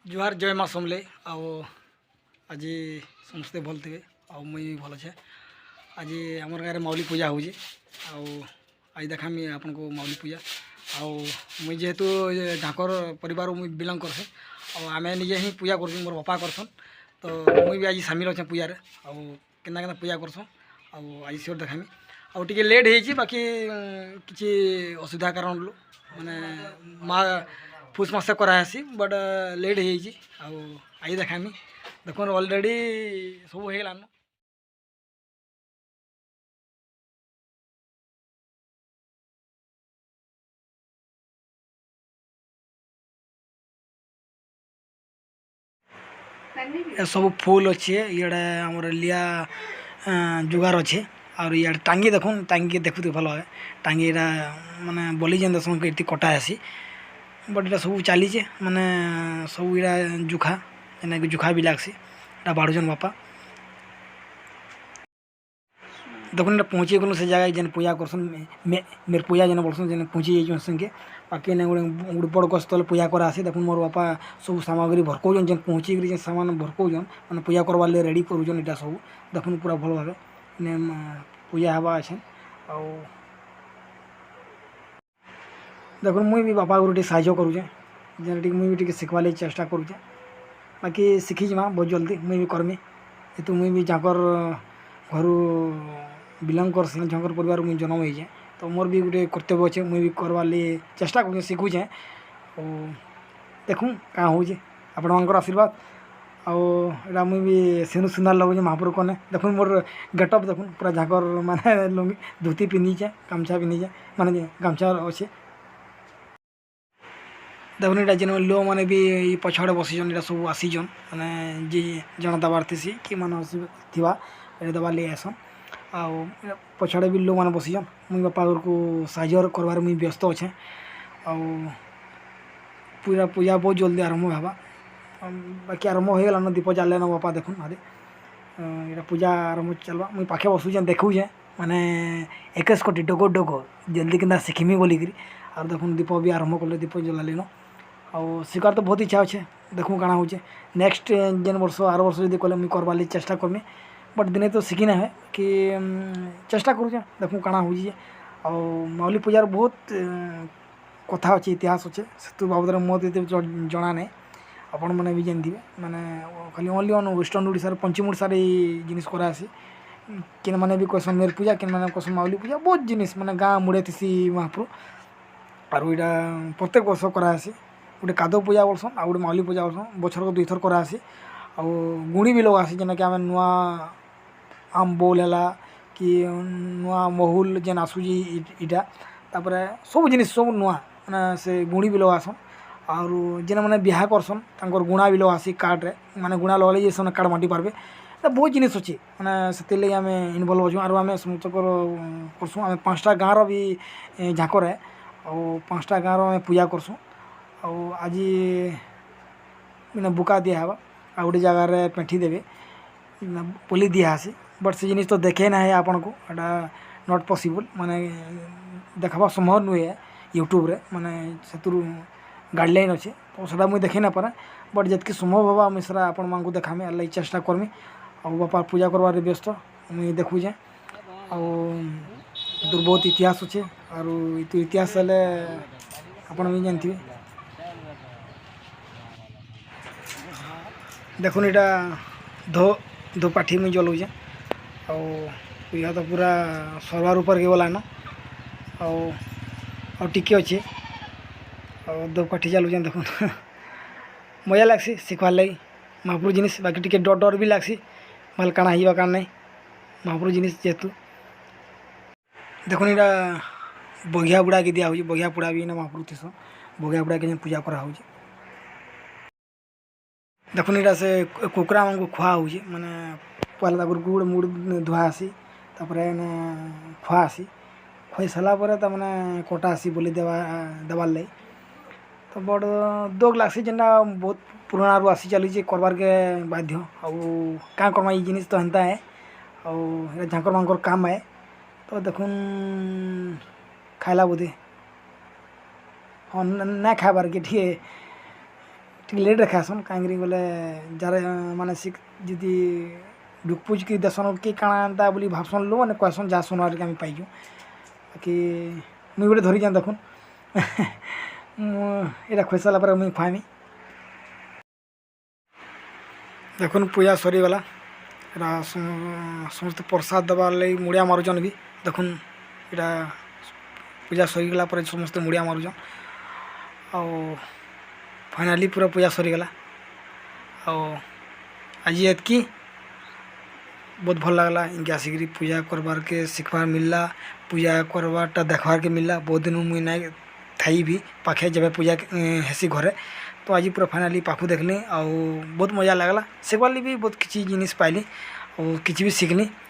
जुहार जय माँ समले आओ आज समस्ते भल थे मुई भल छे। आज आमर गाँव में मौली पूजा हो आज देखामी आपन को मौली पूजा मुई जेहेतु झाकर परिवार मुई बिलंग करसे आम निजे ही पूजा कर मोर बापा करसन तो मुई भी आज सामिल अच्छे पूजा केना पूजा करसन आज सियोर देखामी टे लेट हो बाकी किसी असुविधा कारण माने माँ पुष मस करासी बट लेट हो आई देखामी देख अलरेडी सब हो गलान। सब फूल अच्छे इे आमर लिया जुगार अच्छे और इे टांगी देखुन टांगी देखु भल है टांगी माने बलि जेन दस ये कटा आसी बट इटा सब चलीचे माने सब इटा जुखा जेना कि जुखा भी लागसी इटा बाढ़ुन बापा देखुन इटा पहुँची गलु से जगह जेन पूजा करसन मेरे पूजा जेन बोलसन जेन पहुँची जाइए संगे बाकी ने गोटे बड़ गछ तले पूजा करासी देखुन मोर बापा सब सामग्री भरकौन जेन पहुँची जेन सामान भरकौन मैंने पूजा करवार लिए रेडी करूँ इटा सब देखुन पूरा भल भाव ने पूजा हवा अच्छे देखुन मुई भी बापा गुरु साहय करुचे जेन मुई भी शिखवा लगे चेष्टा करुचे बाकी शिखी जा बहुत जल्दी मुई भी करमी ये मुई भी जाकर घर बिलंग करसी झंकर परिवार मुझे जन्म हो तो मोर भी गोटे कर्तव्य अच्छे मुई भी करवार लिए चेष्टा कर शिखुचे और देखूँ क्या हो आपण मान आशीर्वाद आटा मुई भी सिनु सुंदर लगुचे महाप्रभु कने देखुन मोर गेटअप देखुन पूरा झाकर माने लुंगी धोती पिंधिचे गामछा पिंधिचे माने गामछा अच्छे देखुन इटा जेन लो मैंने भी पछाड़े बसीचन इटा सब आसीचन मैंने जी जन दबार थी कि मान थी दबार लिए आसन पछाड़े भी लो मैंने बसीचन मुझे बापा को साहय करवार मुझे व्यस्त अच्छे पूरा पूजा बहुत जल्दी आरंभ होगा बाकी आरंभ हो गलान दीप जाले ना बापा देखुन आदि ये पूजा आरंभ चलवा मुझे पाखे बसुचे देखुचे माने 21 कोटी डोगो डोगो जल्दी कि शिखिमी बोलिकी और देखुन दीप भी आरंभ कले दीप जलालीन और शिकार तो बहुत इच्छा अच्छे देखूँ काଣା हो नेक्स्ट जेन वर्ष आर वर्ष जब कले मुझे करवार चेष्टा करमी बट दिने तो शिखी ना है कि चेष्टा करूँ देखूँ काଣା हो मौली पूजार बहुत कथा अच्छे इतिहास अच्छे से बाबद मत जना नहीं आपण मैंने भी जानते माने खाली ओनली ऑन वेस्टर्न ओडिशा पंचम ओडिशा जिनिस करासी किन मैंने भी कहसन मेर पूजा किन मैंने कहसन मौली पूजा बहुत जिनिस माने गाँ मुड़े थी महाप्रभु और इटा प्रत्येक वर्ष करासी गोटे कादव पूजा बोलसन आ गोटे मौली पूजा बोलसन बछर को 2 थर करासी आ गुणी भी लगासी जेना कि आम नुआ आम बोल है कि नुआ महुल जेन आसूजी इटा तापर सब जिनिस सब नुआ मैंने से गुणी भी लगासन और जेन मैंने बिहा करसन तांकर गुणा भी लगासी कार्ड रे माने गुणा लगाले ये सब कार्ड बांटी पारबे बहुत जिनिस अच्छे मैंने से आम इनवल्व अच्छुँ और आम समस्त करसूँ आम 5टा गाँव भी झाकर है और 5टा गाँव आम पूजा करसूँ आज मैंने बुका दिया हवा आ गोटे जगार पेठी देवे पुली दिहासी बट से जिनिस तो देखे ना है आपन को एटा नॉट पॉसिबल माने देखा संभव नुहे यूट्यूब रे माने से गाइडलाइन अच्छे तो सदा मुझे देखे ना पारे बट जितकी संभव हवा मुझे सरा आपण मान को देखामी अल्लाह चेष्टा करमी और बापा पूजा करवार व्यस्त मुझे देखुचे और बहुत इतिहास अच्छे और इतिहास हेल्ले आपण भी जानते देखुन इटा धूपाठी में जलाऊे और तो पूरा सरवार ऊपर के गलान और टिके अच्छे और धूपाठी जलाऊे देखुन मजा लगसी शिखवार लगी महाप्रभु जिनिस बाकी टिके डर डर भी लगसी भल काଣା हिवा काण नहीं महाप्रभु जिनिस जेहेतु देखुन इटा बघिया बुड़ा के दिया बघिया पुड़ा भी ना महाप्रभु थी बघिया बुड़ा के पूजा करा हो देखुन इटा से कुकुरा मान को खुआ हो माने पहले गुड़ मुड़ धुआ आसी तापर खुआ आसी खुई सारापर तमें कटा आसी बोली देवार लगे तो बड़ दुख लगसी जेनटा बहुत पुराना रू आसी चली करवार के बाध्य क्या करमा ये जिनिस तो हेन्ता है और झांकर मांकर काम है तो देखुन खाइला बोधे हाँ ना खाबार के ठीक ଟିକେ ଲେଟ୍ରେ ଖାଏସନ୍ କାହିଁକିରି ବୋଲେ ଯାର ମାନେ ଯଦି ଡୁକ୍ କି ଦେସନ୍ କି କାଣା ଏନ୍ତା ବୋଲି ଭାବସନ୍ ଲୋକ ମାନେ କହେସନ୍ ଯାହା ଶୁଣବାର୍କେ ଆମେ ପାଇଛୁ ବାକି ମୁଇଁ ଗୋଟେ ଧରିଛେଁ ଦେଖୁନ୍ ମୁଁ ଏଇଟା ଖୋଇ ସାରିଲା ପରେ ମୁଇଁ ଖୁଆମି ଦେଖୁନ୍ ପୂଜା ସରିଗଲା ଏଇଟା ସମସ୍ତେ ପ୍ରସାଦ ଦେବାର୍ ଲାଗି ମୁଡ଼ିଆ ମାରୁଛନ୍ ବି ଦେଖୁନ୍ ଏଇଟା ପୂଜା ସରିଗଲା ପରେ ସମସ୍ତେ ମୁଡ଼ିଆ ମାରୁଛନ୍ ଆଉ ଫାଇନାଲି ପୁରା ପୂଜା ସରିଗଲା ଆଉ ଆଜି ଏତ୍କି ବହୁତ ଭଲ ଲାଗ୍ଲା ଇନ୍କେ ଆସିକିରି ପୂଜା କର୍ବାର୍କେ ଶିଖ୍ବାର୍ ମିଲ୍ଲା ପୂଜା କର୍ବାର୍ଟା ଦେଖ୍ବାର୍କେ ମିଲ୍ଲା ବହୁତ ଦିନ ମୁଇଁ ନାଇଁ ଥାଇ ବି ପାଖେ ଯେବେ ପୂଜା ହେସି ଘରେ ତ ଆଜି ପୁରା ଫାଇନାଲି ପାଖୁ ଦେଖ୍ଲି ଆଉ ବହୁତ ମଜା ଲାଗ୍ଲା ଶିଖ୍ବାର୍ ଲାଗି ବି ବହୁତ କିଛି ଜିନିଷ୍ ପାଇଲି ଆଉ କିଛି ବି ଶିଖ୍ଲି।